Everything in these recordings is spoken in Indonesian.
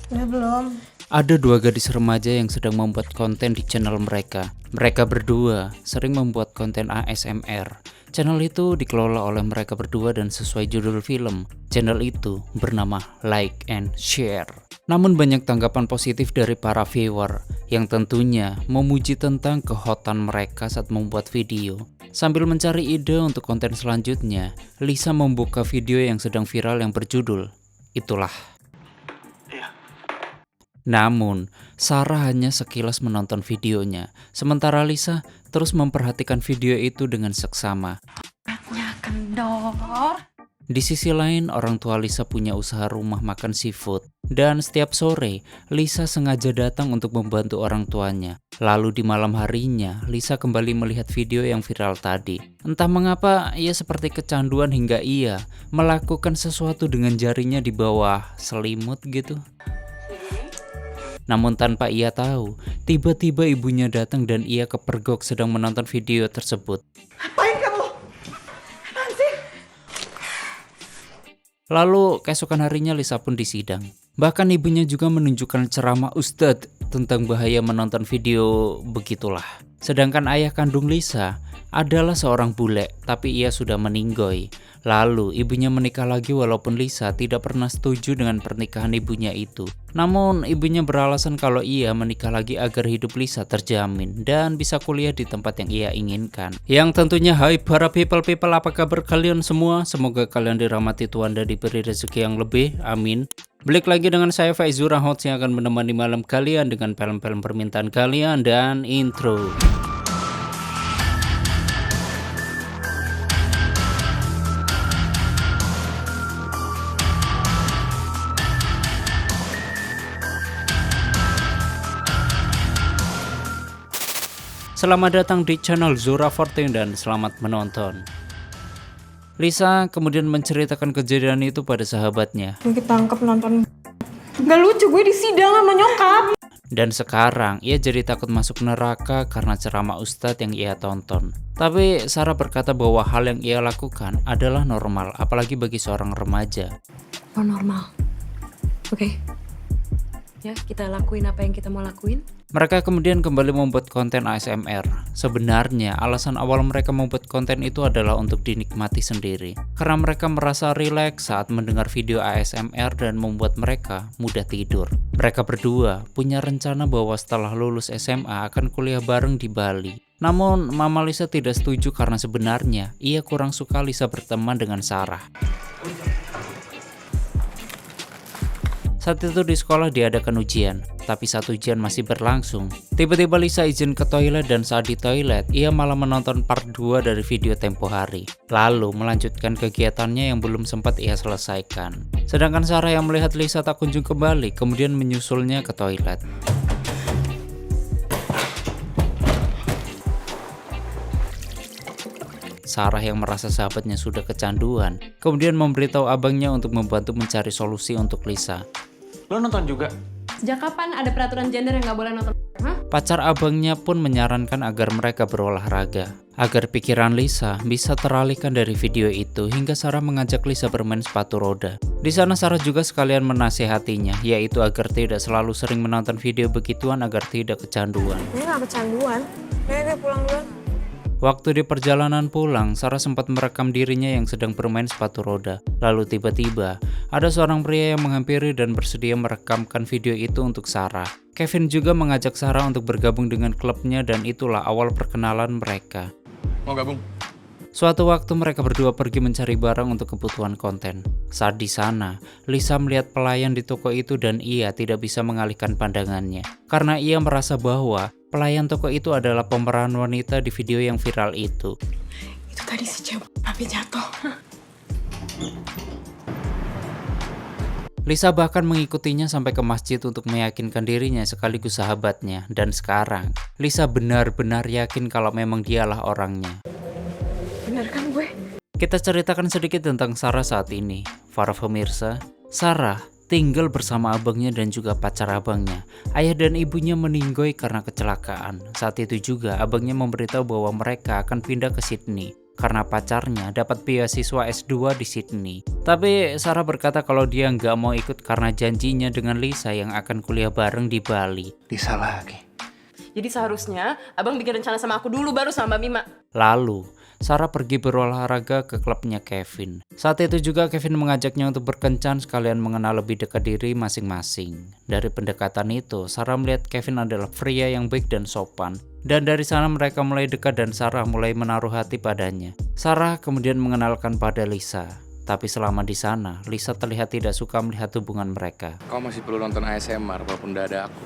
Udah belum? Ada dua gadis remaja yang sedang membuat konten di channel mereka. Mereka berdua sering membuat konten ASMR. Channel itu dikelola oleh mereka berdua dan sesuai judul film, channel itu bernama Like and Share. Namun banyak tanggapan positif dari para viewer yang tentunya memuji tentang kehotan mereka saat membuat video. Sambil mencari ide untuk konten selanjutnya, Lisa membuka video yang sedang viral yang berjudul Itulah. Namun, Sarah hanya sekilas menonton videonya, sementara Lisa terus memperhatikan video itu dengan seksama. Beratnya kendor. Di sisi lain, orang tua Lisa punya usaha rumah makan seafood. Dan setiap sore, Lisa sengaja datang untuk membantu orang tuanya. Lalu di malam harinya, Lisa kembali melihat video yang viral tadi. Entah mengapa, ia seperti kecanduan hingga ia melakukan sesuatu dengan jarinya di bawah selimut gitu. Namun tanpa ia tahu, tiba-tiba ibunya datang dan ia kepergok sedang menonton video tersebut. Apain kamu? Apaan sih? Lalu keesokan harinya Lisa pun disidang. Bahkan ibunya juga menunjukkan ceramah Ustadz tentang bahaya menonton video begitulah. Sedangkan ayah kandung Lisa adalah seorang bule, tapi ia sudah meninggoy. Lalu ibunya menikah lagi walaupun Lisa tidak pernah setuju dengan pernikahan ibunya itu. Namun ibunya beralasan kalau ia menikah lagi agar hidup Lisa terjamin dan bisa kuliah di tempat yang ia inginkan. Yang tentunya hai para people apa kabar kalian semua? Semoga kalian dirahmati Tuhan dan diberi rezeki yang lebih, amin. Balik lagi dengan saya Faizur Rahot yang akan menemani malam kalian dengan film-film permintaan kalian dan intro. Selamat datang di channel Zura 14 dan selamat menonton. Lisa kemudian menceritakan kejadian itu pada sahabatnya. Gue ketangkep nonton. Gak lucu, gue disidang sama nyokap. Dan sekarang ia jadi takut masuk neraka karena ceramah Ustadz yang ia tonton. Tapi Sarah berkata bahwa hal yang ia lakukan adalah normal, apalagi bagi seorang remaja. Oh normal. Oke. Ya, kita lakuin apa yang kita mau lakuin. Mereka kemudian kembali membuat konten ASMR. Sebenarnya alasan awal mereka membuat konten itu adalah untuk dinikmati sendiri. Karena mereka merasa rileks saat mendengar video ASMR dan membuat mereka mudah tidur. Mereka berdua punya rencana bahwa setelah lulus SMA akan kuliah bareng di Bali. Namun Mama Lisa tidak setuju karena sebenarnya ia kurang suka Lisa berteman dengan Sarah. Saat itu di sekolah diadakan ujian, tapi saat ujian masih berlangsung, tiba-tiba Lisa izin ke toilet dan saat di toilet, ia malah menonton part 2 dari video tempo hari. Lalu melanjutkan kegiatannya yang belum sempat ia selesaikan. Sedangkan Sarah yang melihat Lisa tak kunjung kembali, kemudian menyusulnya ke toilet. Sarah yang merasa sahabatnya sudah kecanduan, kemudian memberitahu abangnya untuk membantu mencari solusi untuk Lisa. Lo nonton juga? Sejak kapan ada peraturan gender yang gak boleh nonton? Hah? Pacar abangnya pun menyarankan agar mereka berolahraga, agar pikiran Lisa bisa teralihkan dari video itu hingga Sarah mengajak Lisa bermain sepatu roda. Di sana Sarah juga sekalian menasehatinya, yaitu agar tidak selalu sering menonton video begituan agar tidak kecanduan. Ini gak kecanduan. Gue pulang duluan. Waktu di perjalanan pulang, Sarah sempat merekam dirinya yang sedang bermain sepatu roda. Lalu tiba-tiba, ada seorang pria yang menghampiri dan bersedia merekamkan video itu untuk Sarah. Kevin juga mengajak Sarah untuk bergabung dengan klubnya dan itulah awal perkenalan mereka. Mau gabung? Suatu waktu mereka berdua pergi mencari barang untuk kebutuhan konten. Saat di sana, Lisa melihat pelayan di toko itu dan ia tidak bisa mengalihkan pandangannya. Karena ia merasa bahwa pelayan toko itu adalah pemeran wanita di video yang viral itu. Itu tadi si cewek tapi jatuh. Lisa bahkan mengikutinya sampai ke masjid untuk meyakinkan dirinya sekaligus sahabatnya. Dan sekarang, Lisa benar-benar yakin kalau memang dialah orangnya. Bener kan gue? Kita ceritakan sedikit tentang Sarah saat ini. Para pemirsa, Sarah tinggal bersama abangnya dan juga pacar abangnya. Ayah dan ibunya meninggoy karena kecelakaan. Saat itu juga abangnya memberitahu bahwa mereka akan pindah ke Sydney. karena pacarnya dapat beasiswa S2 di Sydney. Tapi Sarah berkata kalau dia nggak mau ikut karena janjinya dengan Lisa yang akan kuliah bareng di Bali. Lisa lagi. Jadi seharusnya abang bikin rencana sama aku dulu baru sama Mbak Bima. Lalu, Sarah pergi berolahraga ke klubnya Kevin. Saat itu juga Kevin mengajaknya untuk berkencan sekalian mengenal lebih dekat diri masing-masing. Dari pendekatan itu, Sarah melihat Kevin adalah pria yang baik dan sopan. Dan dari sana mereka mulai dekat dan Sarah mulai menaruh hati padanya. Sarah kemudian mengenalkan pada Lisa. Tapi selama di sana, Lisa terlihat tidak suka melihat hubungan mereka. Kau masih perlu nonton ASMR walaupun udah ada aku.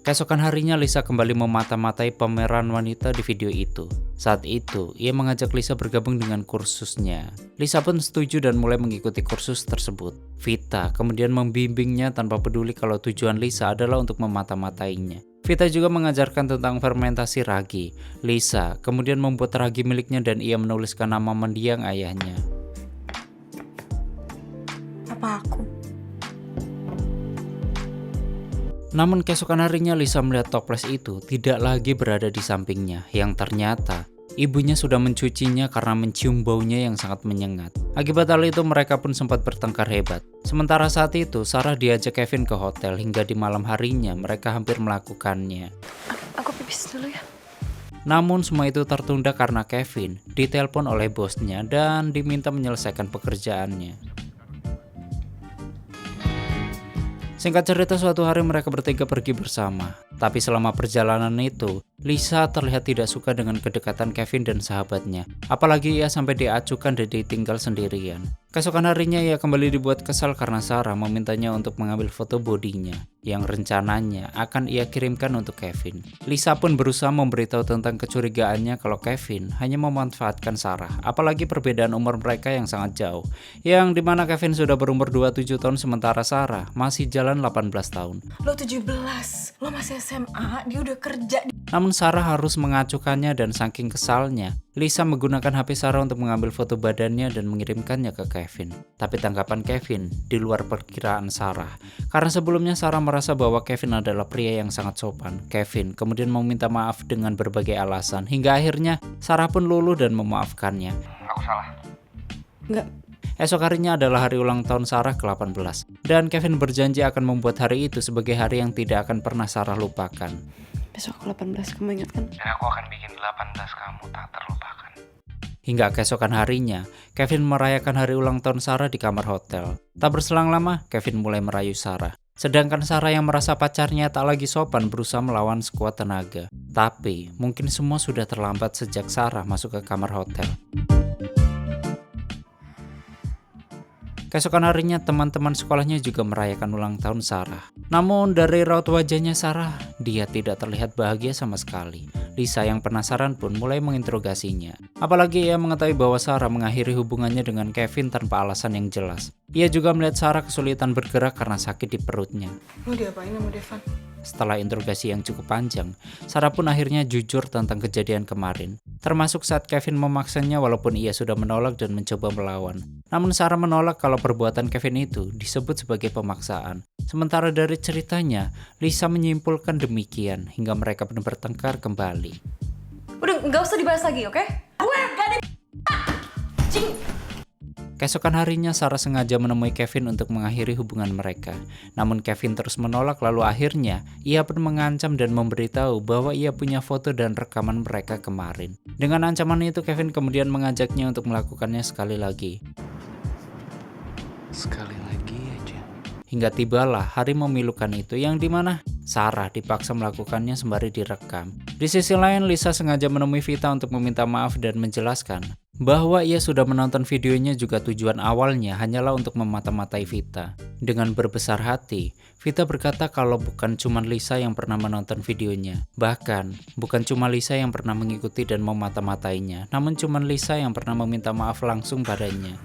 Keesokan harinya Lisa kembali memata-matai pameran wanita di video itu. Saat itu, ia mengajak Lisa bergabung dengan kursusnya. Lisa pun setuju dan mulai mengikuti kursus tersebut. Vita kemudian membimbingnya tanpa peduli kalau tujuan Lisa adalah untuk memata-matainya. Vita juga mengajarkan tentang fermentasi ragi. Lisa kemudian membuat ragi miliknya dan ia menuliskan nama mendiang ayahnya. Apa aku? Namun keesokan harinya Lisa melihat toples itu tidak lagi berada di sampingnya, yang ternyata ibunya sudah mencucinya karena mencium baunya yang sangat menyengat. Akibat hal itu mereka pun sempat bertengkar hebat. Sementara saat itu Sarah diajak Kevin ke hotel hingga di malam harinya mereka hampir melakukannya. Aku pipis dulu ya. Namun semua itu tertunda karena Kevin ditelepon oleh bosnya dan diminta menyelesaikan pekerjaannya. Singkat cerita, suatu hari mereka bertiga pergi bersama. Tapi selama perjalanan itu, Lisa terlihat tidak suka dengan kedekatan Kevin dan sahabatnya. Apalagi ia sampai diacukan dan ditinggal sendirian. Keesokan harinya ia kembali dibuat kesal karena Sarah memintanya untuk mengambil foto bodinya yang rencananya akan ia kirimkan untuk Kevin. Lisa pun berusaha memberitahu tentang kecurigaannya kalau Kevin hanya memanfaatkan Sarah. Apalagi perbedaan umur mereka yang sangat jauh. Yang dimana Kevin sudah berumur 27 tahun sementara Sarah masih jalan 18 tahun. Lo 17, lo masih SMA, dia udah kerja. Namun Sarah harus mengacukannya dan saking kesalnya, Lisa menggunakan HP Sarah untuk mengambil foto badannya dan mengirimkannya ke Kevin. Tapi tanggapan Kevin di luar perkiraan Sarah. Karena sebelumnya Sarah merasa bahwa Kevin adalah pria yang sangat sopan. Kevin kemudian meminta maaf dengan berbagai alasan. Hingga akhirnya Sarah pun luluh dan memaafkannya. Aku salah. Enggak. Esok harinya adalah hari ulang tahun Sarah ke-18. Dan Kevin berjanji akan membuat hari itu sebagai hari yang tidak akan pernah Sarah lupakan. Besok aku 18, kamu ingat kan? Dan aku akan bikin 18 kamu tak terlupakan. Hingga keesokan harinya, Kevin merayakan hari ulang tahun Sarah di kamar hotel. Tak berselang lama, Kevin mulai merayu Sarah. Sedangkan Sarah yang merasa pacarnya tak lagi sopan berusaha melawan sekuat tenaga. Tapi, mungkin semua sudah terlambat sejak Sarah masuk ke kamar hotel. Keesokan harinya teman-teman sekolahnya juga merayakan ulang tahun Sarah. Namun dari raut wajahnya Sarah, dia tidak terlihat bahagia sama sekali. Lisa yang penasaran pun mulai menginterogasinya. Apalagi ia mengetahui bahwa Sarah mengakhiri hubungannya dengan Kevin tanpa alasan yang jelas. Ia juga melihat Sarah kesulitan bergerak karena sakit di perutnya. Mau diapain sama Devan? Setelah interogasi yang cukup panjang, Sarah pun akhirnya jujur tentang kejadian kemarin. Termasuk saat Kevin memaksanya walaupun ia sudah menolak dan mencoba melawan. Namun Sarah menolak kalau perbuatan Kevin itu disebut sebagai pemaksaan. Sementara dari ceritanya, Lisa menyimpulkan demikian hingga mereka pun bertengkar kembali. Udah, nggak usah dibahas lagi, oke? Keesokan harinya Sarah sengaja menemui Kevin untuk mengakhiri hubungan mereka. Namun Kevin terus menolak lalu akhirnya ia pun mengancam dan memberitahu bahwa ia punya foto dan rekaman mereka kemarin. Dengan ancaman itu Kevin kemudian mengajaknya untuk melakukannya sekali lagi. Sekali lagi aja. Hingga tibalah hari memilukan itu yang dimana Sarah dipaksa melakukannya sembari direkam. Di sisi lain Lisa sengaja menemui Vita untuk meminta maaf dan menjelaskan bahwa ia sudah menonton videonya juga tujuan awalnya hanyalah untuk memata-matai Vita. Dengan berbesar hati, Vita berkata kalau bukan cuma Lisa yang pernah menonton videonya. Bahkan, bukan cuma Lisa yang pernah mengikuti dan memata-matainya, namun cuma Lisa yang pernah meminta maaf langsung padanya.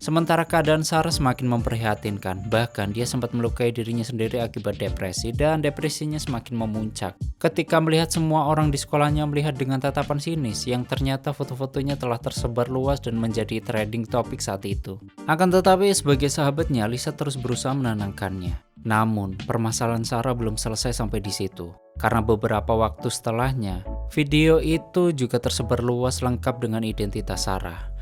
Sementara keadaan Sarah semakin memprihatinkan, bahkan dia sempat melukai dirinya sendiri akibat depresi dan depresinya semakin memuncak. Ketika melihat semua orang di sekolahnya melihat dengan tatapan sinis yang ternyata foto-fotonya telah tersebar luas dan menjadi trending topik saat itu. Akan tetapi sebagai sahabatnya, Lisa terus berusaha menenangkannya. Namun, permasalahan Sarah belum selesai sampai di situ. Karena beberapa waktu setelahnya, video itu juga tersebar luas lengkap dengan identitas Sarah.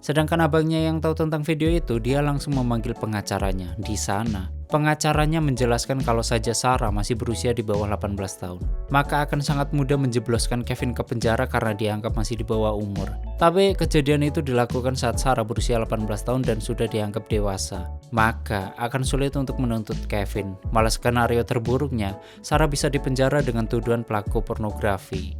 Sedangkan abangnya yang tahu tentang video itu, dia langsung memanggil pengacaranya. Di sana, pengacaranya menjelaskan kalau saja Sarah masih berusia di bawah 18 tahun, maka akan sangat mudah menjebloskan Kevin ke penjara karena dianggap masih di bawah umur. Tapi kejadian itu dilakukan saat Sarah berusia 18 tahun dan sudah dianggap dewasa. Maka akan sulit untuk menuntut Kevin. Malah skenario terburuknya, Sarah bisa dipenjara dengan tuduhan pelaku pornografi.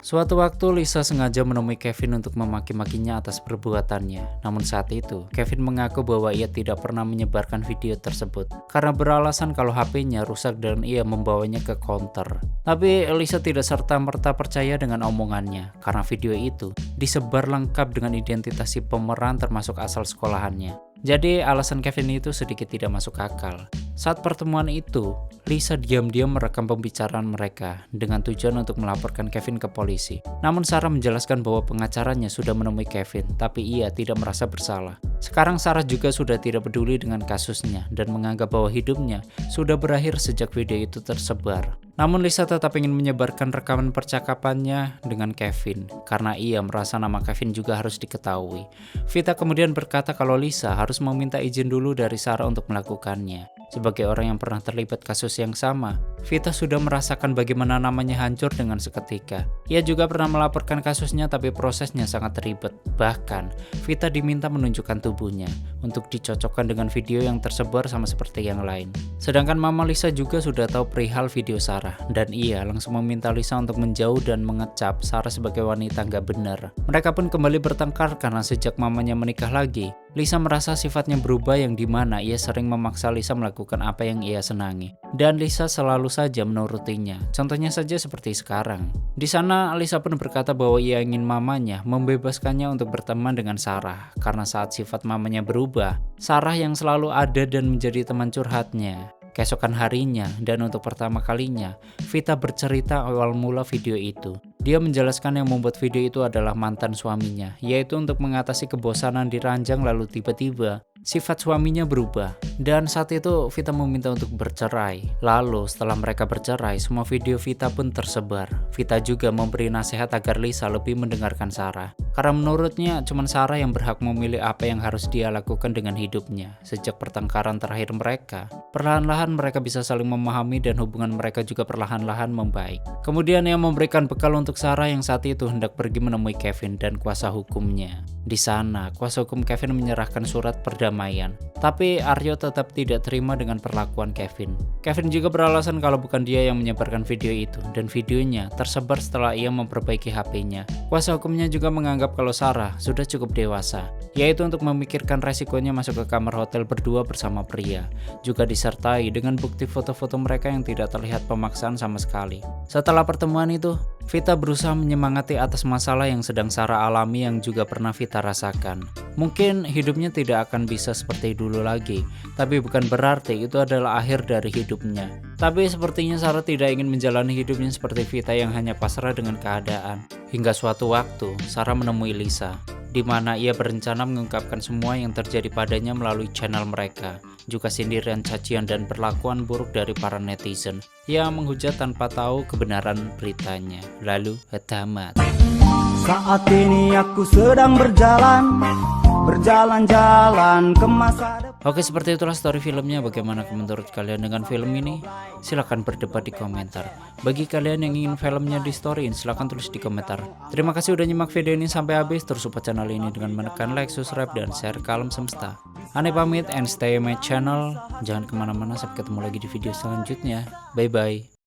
Suatu waktu Lisa sengaja menemui Kevin untuk memaki-makinya atas perbuatannya. Namun saat itu, Kevin mengaku bahwa ia tidak pernah menyebarkan video tersebut karena beralasan kalau HP-nya rusak dan ia membawanya ke counter. Tapi Lisa tidak serta-merta percaya dengan omongannya karena video itu disebar lengkap dengan identitas si pemeran termasuk asal sekolahannya. Jadi alasan Kevin itu sedikit tidak masuk akal. Saat pertemuan itu, Lisa diam-diam merekam pembicaraan mereka dengan tujuan untuk melaporkan Kevin ke polisi. Namun Sarah menjelaskan bahwa pengacaranya sudah menemui Kevin, tapi ia tidak merasa bersalah. Sekarang Sarah juga sudah tidak peduli dengan kasusnya dan menganggap bahwa hidupnya sudah berakhir sejak video itu tersebar. Namun Lisa tetap ingin menyebarkan rekaman percakapannya dengan Kevin karena ia merasa nama Kevin juga harus diketahui. Vita kemudian berkata kalau Lisa harus meminta izin dulu dari Sarah untuk melakukannya. Sebagai orang yang pernah terlibat kasus yang sama, Vita sudah merasakan bagaimana namanya hancur dengan seketika. Ia juga pernah melaporkan kasusnya tapi prosesnya sangat ribet. Bahkan, Vita diminta menunjukkan tubuhnya untuk dicocokkan dengan video yang tersebar sama seperti yang lain. Sedangkan Mama Lisa juga sudah tahu perihal video Sarah dan ia langsung meminta Lisa untuk menjauh dan mengecap Sarah sebagai wanita nggak benar. Mereka pun kembali bertengkar karena sejak mamanya menikah lagi, Lisa merasa sifatnya berubah yang dimana ia sering memaksa Lisa melakukan apa yang ia senangi. Dan Lisa selalu saja menurutinya. Contohnya saja seperti sekarang. Di sana Lisa pun berkata bahwa ia ingin mamanya membebaskannya untuk berteman dengan Sarah. Karena saat sifat mamanya berubah, Sarah yang selalu ada dan menjadi teman curhatnya. Keesokan harinya dan untuk pertama kalinya, Vita bercerita awal mula video itu. Dia menjelaskan yang membuat video itu adalah mantan suaminya, yaitu untuk mengatasi kebosanan di ranjang lalu tiba-tiba sifat suaminya berubah. Dan saat itu Vita meminta untuk bercerai. Lalu setelah mereka bercerai, semua video Vita pun tersebar. Vita juga memberi nasihat agar Lisa lebih mendengarkan Sarah. Karena menurutnya cuma Sarah yang berhak memilih apa yang harus dia lakukan dengan hidupnya. Sejak pertengkaran terakhir mereka, perlahan-lahan mereka bisa saling memahami dan hubungan mereka juga perlahan-lahan membaik. Kemudian ia memberikan bekal untuk Sarah yang saat itu hendak pergi menemui Kevin dan kuasa hukumnya. Di sana, kuasa hukum Kevin menyerahkan surat perdamaian. Tapi Aryo tetap tidak terima dengan perlakuan Kevin. Kevin juga beralasan kalau bukan dia yang menyebarkan video itu dan videonya tersebar setelah ia memperbaiki HP-nya. Kuasa hukumnya juga menganggap kalau Sarah sudah cukup dewasa, yaitu untuk memikirkan resikonya masuk ke kamar hotel berdua bersama pria. Juga disertai dengan bukti foto-foto mereka yang tidak terlihat pemaksaan sama sekali. Setelah pertemuan itu, Vita berusaha menyemangati atas masalah yang sedang Sarah alami yang juga pernah Vita rasakan. Mungkin hidupnya tidak akan bisa seperti dulu lagi, tapi bukan berarti itu adalah akhir dari hidupnya. Tapi sepertinya Sarah tidak ingin menjalani hidupnya seperti Vita yang hanya pasrah dengan keadaan. Hingga suatu waktu, Sarah menemui Lisa, di mana ia berencana mengungkapkan semua yang terjadi padanya melalui channel mereka. Juga sindiran, cacian, dan perlakuan buruk dari para netizen yang menghujat tanpa tahu kebenaran beritanya. Lalu tamat. Saat ini aku sedang berjalan-jalan ke masa depan. Oke, seperti itulah story filmnya. Bagaimana menurut kalian dengan film ini? Silahkan berdebat di komentar. Bagi kalian yang ingin filmnya di storyin, silahkan tulis di komentar. Terima kasih udah nyimak video ini sampai habis. Terus support channel ini dengan menekan like, subscribe, dan share ke alam semesta. Ane pamit and stay my channel. Jangan kemana-mana, sampai ketemu lagi di video selanjutnya. Bye-bye.